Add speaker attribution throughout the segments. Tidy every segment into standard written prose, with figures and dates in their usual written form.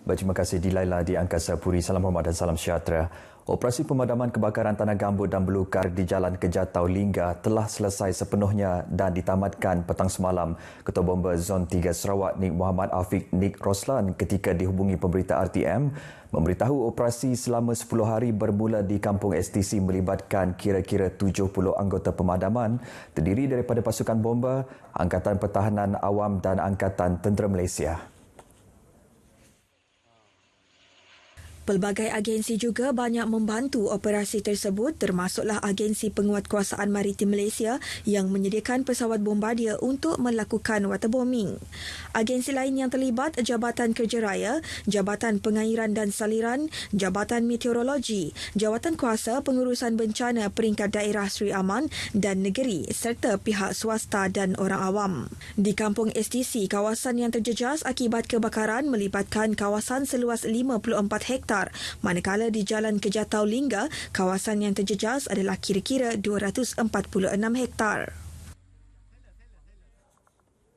Speaker 1: Terima kasih Dilaila di Angkasa Puri. Salam hormat dan salam sejahtera. Operasi pemadaman kebakaran tanah gambut dan belukar di Jalan Kejatau Lingga telah selesai sepenuhnya dan ditamatkan petang semalam. Ketua Bomba Zon 3 Sarawak Nik Muhammad Afiq Nik Roslan ketika dihubungi pemberita RTM memberitahu operasi selama 10 hari bermula di Kampung STC melibatkan kira-kira 70 anggota pemadaman terdiri daripada pasukan bomba, Angkatan Pertahanan Awam dan Angkatan Tentera Malaysia.
Speaker 2: Pelbagai agensi juga banyak membantu operasi tersebut termasuklah Agensi Penguatkuasaan Maritim Malaysia yang menyediakan pesawat bombardier untuk melakukan waterbombing. Agensi lain yang terlibat Jabatan Kerja Raya, Jabatan Pengairan dan Saliran, Jabatan Meteorologi, Jawatan Kuasa Pengurusan Bencana Peringkat Daerah Sri Aman dan Negeri serta pihak swasta dan orang awam. Di Kampung STC, kawasan yang terjejas akibat kebakaran melibatkan kawasan seluas 54 hektar. Manakala di Jalan Kejatau Lingga, kawasan yang terjejas adalah kira-kira 246 hektar.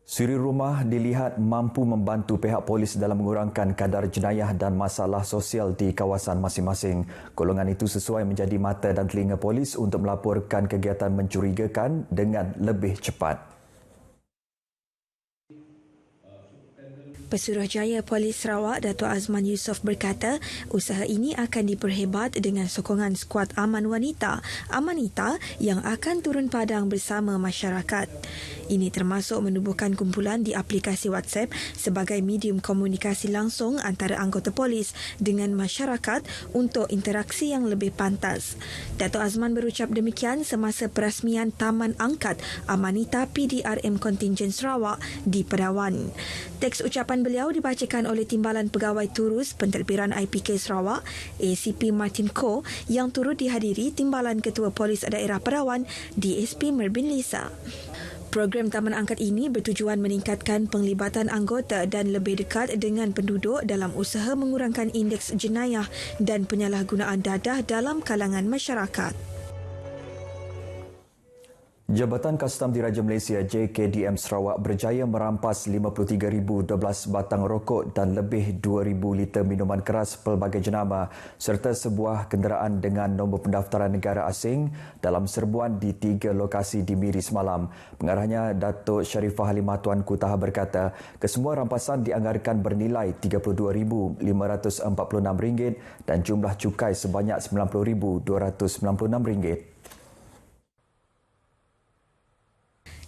Speaker 1: Suri rumah dilihat mampu membantu pihak polis dalam mengurangkan kadar jenayah dan masalah sosial di kawasan masing-masing. Golongan itu sesuai menjadi mata dan telinga polis untuk melaporkan kegiatan mencurigakan dengan lebih cepat.
Speaker 2: Pesuruhjaya Polis Sarawak Datuk Azman Yusof berkata, usaha ini akan diperhebat dengan sokongan skuad aman wanita, Amanita yang akan turun padang bersama masyarakat. Ini termasuk menubuhkan kumpulan di aplikasi WhatsApp sebagai medium komunikasi langsung antara anggota polis dengan masyarakat untuk interaksi yang lebih pantas. Datuk Azman berucap demikian semasa perasmian Taman Angkat Amanita PDRM Kontingen Sarawak di Perawan. Teks ucapan beliau dibacakan oleh Timbalan Pegawai Turus Pentadbiran IPK Sarawak, ACP Martin Koh, yang turut dihadiri Timbalan Ketua Polis Daerah Perawan, DSP Merbin Lisa. Program Taman Angkat ini bertujuan meningkatkan penglibatan anggota dan lebih dekat dengan penduduk dalam usaha mengurangkan indeks jenayah dan penyalahgunaan dadah dalam kalangan masyarakat.
Speaker 1: Jabatan Kastam Diraja Malaysia JKDM Sarawak berjaya merampas 53,012 batang rokok dan lebih 2,000 liter minuman keras pelbagai jenama serta sebuah kenderaan dengan nombor pendaftaran negara asing dalam serbuan di 3 lokasi di Miri semalam. Pengarahnya Datuk Sharifah Halimah Tuanku Taha berkata, kesemua rampasan dianggarkan bernilai RM32,546 dan jumlah cukai sebanyak RM90,296.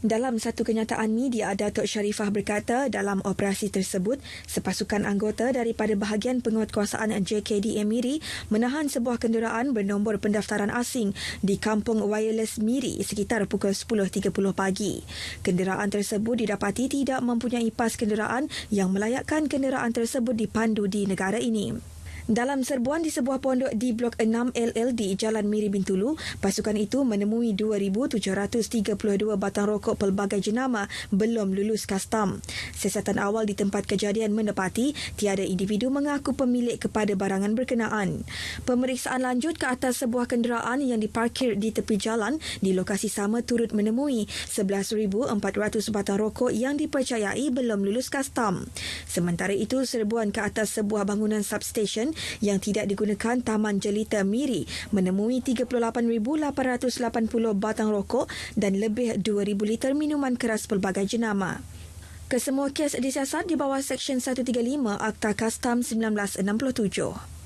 Speaker 2: Dalam satu kenyataan media, Datuk Sharifah berkata dalam operasi tersebut, sepasukan anggota daripada bahagian penguatkuasaan JKDM Miri menahan sebuah kenderaan bernombor pendaftaran asing di Kampung Wireless Miri sekitar pukul 10.30 pagi. Kenderaan tersebut didapati tidak mempunyai pas kenderaan yang melayakkan kenderaan tersebut dipandu di negara ini. Dalam serbuan di sebuah pondok di Blok 6 LLD Jalan Miri Bintulu, pasukan itu menemui 2,732 batang rokok pelbagai jenama belum lulus kastam. Siasatan awal di tempat kejadian mendapati tiada individu mengaku pemilik kepada barangan berkenaan. Pemeriksaan lanjut ke atas sebuah kenderaan yang diparkir di tepi jalan di lokasi sama turut menemui 11,400 batang rokok yang dipercayai belum lulus kastam. Sementara itu, serbuan ke atas sebuah bangunan substation yang tidak digunakan Taman Jelita Miri menemui 38,880 batang rokok dan lebih 2,000 liter minuman keras pelbagai jenama. Kesemua kes disiasat di bawah Seksyen 135 Akta Kastam 1967.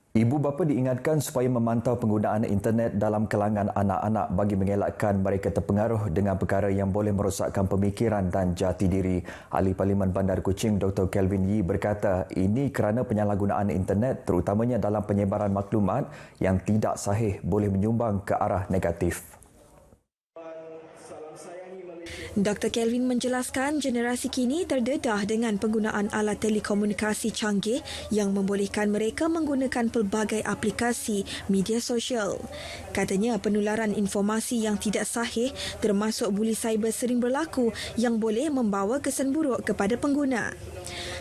Speaker 1: Ibu bapa diingatkan supaya memantau penggunaan internet dalam kalangan anak-anak bagi mengelakkan mereka terpengaruh dengan perkara yang boleh merosakkan pemikiran dan jati diri. Ahli Parlimen Bandar Kuching Dr. Kelvin Yee berkata ini kerana penyalahgunaan internet terutamanya dalam penyebaran maklumat yang tidak sahih boleh menyumbang ke arah negatif.
Speaker 2: Dr. Kelvin menjelaskan generasi kini terdedah dengan penggunaan alat telekomunikasi canggih yang membolehkan mereka menggunakan pelbagai aplikasi media sosial. Katanya penularan informasi yang tidak sahih termasuk buli cyber sering berlaku yang boleh membawa kesan buruk kepada pengguna.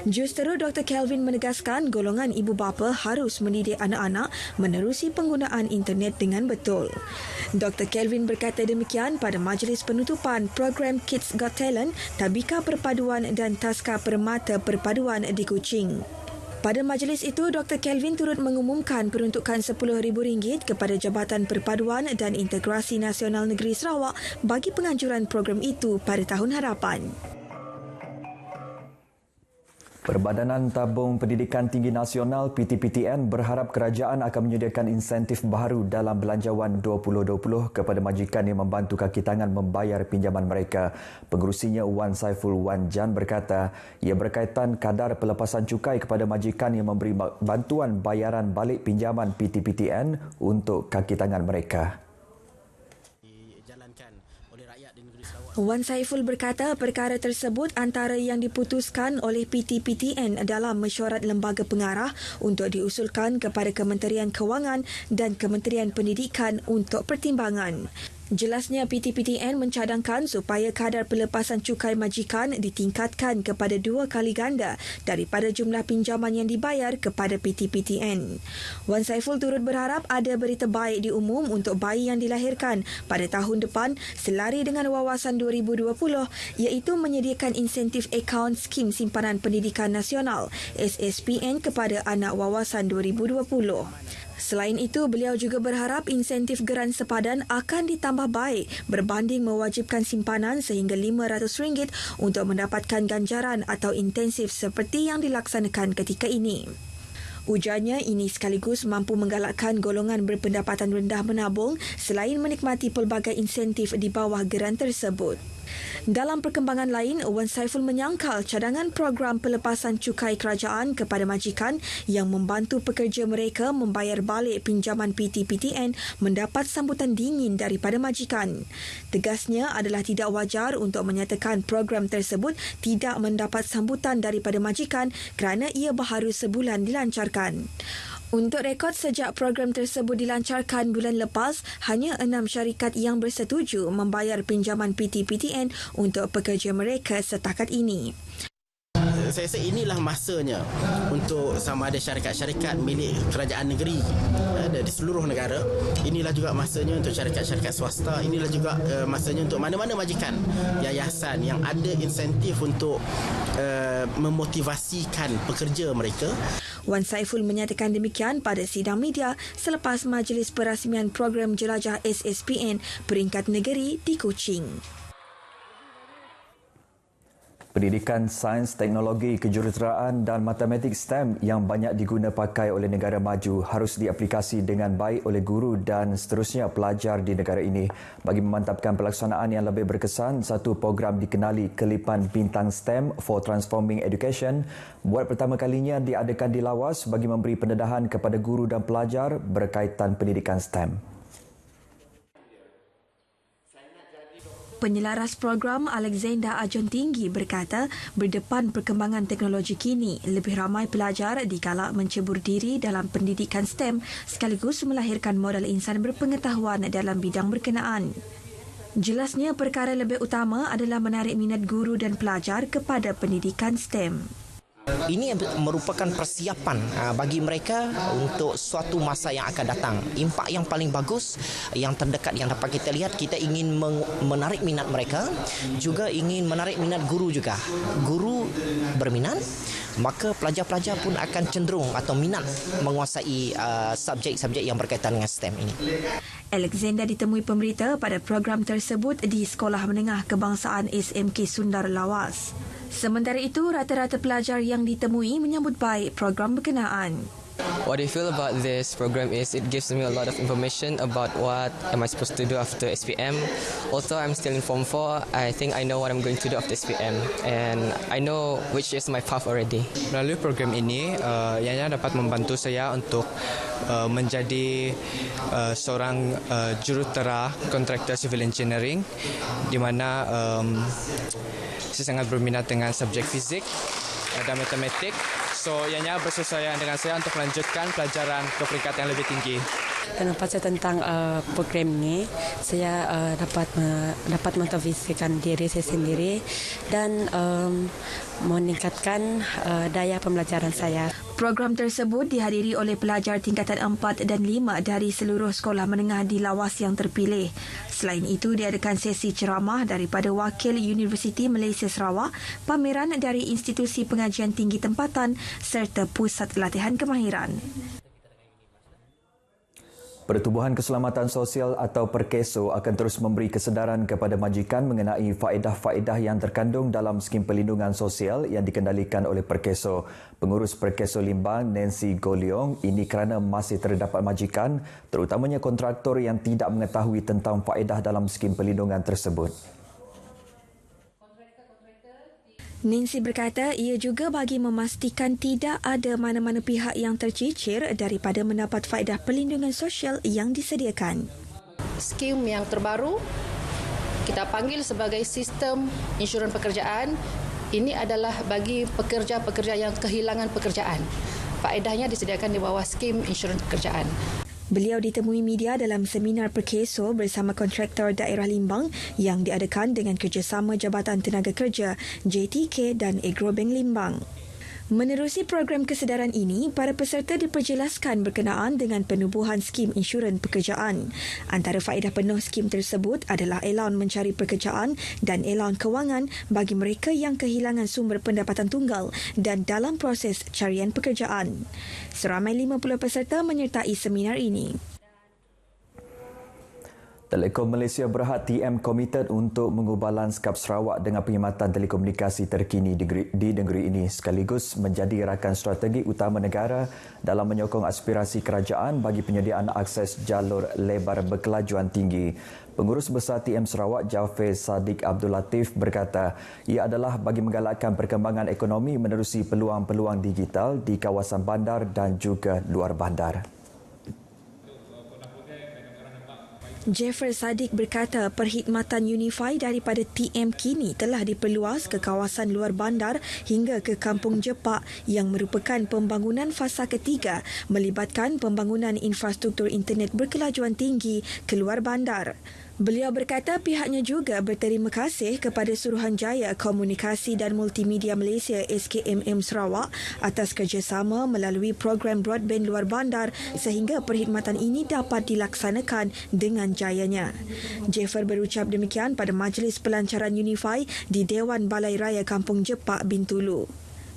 Speaker 2: Juruterus Dr. Kelvin menegaskan golongan ibu bapa harus mendidik anak-anak menerusi penggunaan internet dengan betul. Dr. Kelvin berkata demikian pada majlis penutupan program Kids Got Talent, Tabika Perpaduan dan Taska Permata Perpaduan di Kuching. Pada majlis itu, Dr. Kelvin turut mengumumkan peruntukan RM10,000 kepada Jabatan Perpaduan dan Integrasi Nasional Negeri Sarawak bagi penganjuran program itu pada tahun hadapan.
Speaker 1: Perbadanan Tabung Pendidikan Tinggi Nasional PTPTN berharap kerajaan akan menyediakan insentif baharu dalam Belanjawan 2020 kepada majikan yang membantu kaki tangan membayar pinjaman mereka. Pengerusinya Wan Saiful Wan Jan berkata ia berkaitan kadar pelepasan cukai kepada majikan yang memberi bantuan bayaran balik pinjaman PTPTN untuk kaki tangan mereka.
Speaker 2: Wan Saiful berkata perkara tersebut antara yang diputuskan oleh PTPTN dalam mesyuarat lembaga pengarah untuk diusulkan kepada Kementerian Kewangan dan Kementerian Pendidikan untuk pertimbangan. Jelasnya PTPTN mencadangkan supaya kadar pelepasan cukai majikan ditingkatkan kepada 2 kali ganda daripada jumlah pinjaman yang dibayar kepada PTPTN. Wan Saiful turut berharap ada berita baik diumum untuk bayi yang dilahirkan pada tahun depan selari dengan Wawasan 2020 iaitu menyediakan insentif akaun Skim Simpanan Pendidikan Nasional SSPN kepada anak Wawasan 2020. Selain itu, beliau juga berharap insentif geran sepadan akan ditambah baik berbanding mewajibkan simpanan sehingga RM500 untuk mendapatkan ganjaran atau intensif seperti yang dilaksanakan ketika ini. Ujarnya ini sekaligus mampu menggalakkan golongan berpendapatan rendah menabung selain menikmati pelbagai insentif di bawah geran tersebut. Dalam perkembangan lain, Wan Saiful menyangkal cadangan program pelepasan cukai kerajaan kepada majikan yang membantu pekerja mereka membayar balik pinjaman PTPTN mendapat sambutan dingin daripada majikan. Tegasnya adalah tidak wajar untuk menyatakan program tersebut tidak mendapat sambutan daripada majikan kerana ia baharu sebulan dilancarkan. Untuk rekod, sejak program tersebut dilancarkan bulan lepas, hanya 6 syarikat yang bersetuju membayar pinjaman PTPTN untuk pekerja mereka setakat ini.
Speaker 3: Saya rasa inilah masanya untuk sama ada syarikat-syarikat milik kerajaan negeri di seluruh negara. Inilah juga masanya untuk syarikat-syarikat swasta. Inilah juga masanya untuk mana-mana majikan, yayasan yang ada insentif untuk memotivasikan pekerja mereka.
Speaker 2: Wan Saiful menyatakan demikian pada sidang media selepas majlis perasmian program jelajah SSPN peringkat negeri di Kuching.
Speaker 1: Pendidikan Sains, Teknologi, Kejuruteraan dan Matematik STEM yang banyak diguna pakai oleh negara maju harus diaplikasi dengan baik oleh guru dan seterusnya pelajar di negara ini. Bagi memantapkan pelaksanaan yang lebih berkesan, satu program dikenali Kelipan Bintang STEM for Transforming Education buat pertama kalinya diadakan di Lawas bagi memberi pendedahan kepada guru dan pelajar berkaitan pendidikan STEM.
Speaker 2: Penyelaras program Alexander Ajon Tinggi berkata berdepan perkembangan teknologi kini, lebih ramai pelajar digalak mencebur diri dalam pendidikan STEM sekaligus melahirkan modal insan berpengetahuan dalam bidang berkenaan. Jelasnya perkara lebih utama adalah menarik minat guru dan pelajar kepada pendidikan STEM.
Speaker 4: Ini merupakan persiapan bagi mereka untuk suatu masa yang akan datang. Impak yang paling bagus, yang terdekat yang dapat kita lihat, kita ingin menarik minat mereka, juga ingin menarik minat guru juga. Guru berminat, maka pelajar-pelajar pun akan cenderung atau minat menguasai subjek-subjek yang berkaitan dengan STEM ini.
Speaker 2: Alexander ditemui pemberita pada program tersebut di Sekolah Menengah Kebangsaan SMK Sundar Lawas. Sementara itu, rata-rata pelajar yang ditemui menyambut baik program berkenaan.
Speaker 5: What I feel about this program is it gives me a lot of information about what am I supposed to do after SPM. Also, I'm still in Form 4. I think I know what I'm going to do after SPM and I know which is my path already.
Speaker 6: Melalui program ini, ianya dapat membantu saya untuk menjadi seorang jurutera kontraktor civil engineering di mana saya sangat berminat dengan subjek fizik dan matematik. So, ianya bersesuaian dengan saya untuk melanjutkan pelajaran ke peringkat yang lebih tinggi.
Speaker 7: Dan pasal tentang program ini, saya dapat motivasikan diri saya sendiri dan meningkatkan daya pembelajaran saya.
Speaker 2: Program tersebut dihadiri oleh pelajar tingkatan 4 dan 5 dari seluruh sekolah menengah di lawas yang terpilih. Selain itu, diadakan sesi ceramah daripada Wakil Universiti Malaysia Sarawak, pameran dari institusi pengajian tinggi tempatan serta pusat latihan kemahiran.
Speaker 1: Pertubuhan Keselamatan Sosial atau Perkeso akan terus memberi kesedaran kepada majikan mengenai faedah-faedah yang terkandung dalam skim perlindungan sosial yang dikendalikan oleh Perkeso. Pengurus Perkeso Limbang, Nancy Goliong, ini kerana masih terdapat majikan, terutamanya kontraktor yang tidak mengetahui tentang faedah dalam skim perlindungan tersebut.
Speaker 2: Nancy berkata ia juga bagi memastikan tidak ada mana-mana pihak yang tercicir daripada mendapat faedah perlindungan sosial yang disediakan.
Speaker 8: Skim yang terbaru kita panggil sebagai sistem insurans pekerjaan. Ini adalah bagi pekerja-pekerja yang kehilangan pekerjaan. Faedahnya disediakan di bawah skim insurans pekerjaan.
Speaker 2: Beliau ditemui media dalam seminar Perkeso bersama kontraktor daerah Limbang yang diadakan dengan kerjasama Jabatan Tenaga Kerja, JTK dan Agrobank Limbang. Menerusi program kesedaran ini, para peserta diperjelaskan berkenaan dengan penubuhan skim insurans pekerjaan. Antara faedah penuh skim tersebut adalah alaun mencari pekerjaan dan alaun kewangan bagi mereka yang kehilangan sumber pendapatan tunggal dan dalam proses carian pekerjaan. Seramai 50 peserta menyertai seminar ini.
Speaker 1: Telekom Malaysia Berhad TM komited untuk mengubah lanskap Sarawak dengan perkhidmatan telekomunikasi terkini di negeri ini sekaligus menjadi rakan strategi utama negara dalam menyokong aspirasi kerajaan bagi penyediaan akses jalur lebar berkelajuan tinggi. Pengurus Besar TM Sarawak Jaafar Sadiq Abdul Latif berkata ia adalah bagi menggalakkan perkembangan ekonomi menerusi peluang-peluang digital di kawasan bandar dan juga luar bandar.
Speaker 2: Jaafar Sadiq berkata perkhidmatan Unify daripada TM kini telah diperluas ke kawasan luar bandar hingga ke Kampung Jepak yang merupakan pembangunan fasa ketiga melibatkan pembangunan infrastruktur internet berkelajuan tinggi ke luar bandar. Beliau berkata pihaknya juga berterima kasih kepada Suruhanjaya Komunikasi dan Multimedia Malaysia SKMM Sarawak atas kerjasama melalui program broadband luar bandar sehingga perkhidmatan ini dapat dilaksanakan dengan jayanya. Jaafar berucap demikian pada majlis pelancaran Unify di Dewan Balai Raya Kampung Jepak, Bintulu.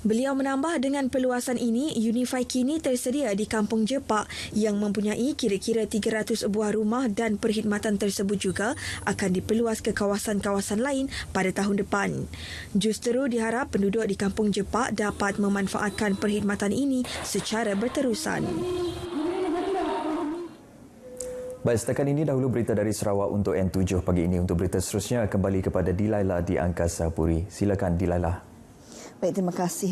Speaker 2: Beliau menambah dengan perluasan ini, Unify kini tersedia di Kampung Jepak yang mempunyai kira-kira 300 buah rumah dan perkhidmatan tersebut juga akan diperluas ke kawasan-kawasan lain pada tahun depan. Justeru diharap penduduk di Kampung Jepak dapat memanfaatkan perkhidmatan ini secara berterusan.
Speaker 1: Baik, setakat ini dahulu berita dari Sarawak untuk N7 pagi ini. Untuk berita seterusnya, kembali kepada Dilaila di Angkasa Puri. Silakan Dilaila.
Speaker 9: Baik, terima kasih.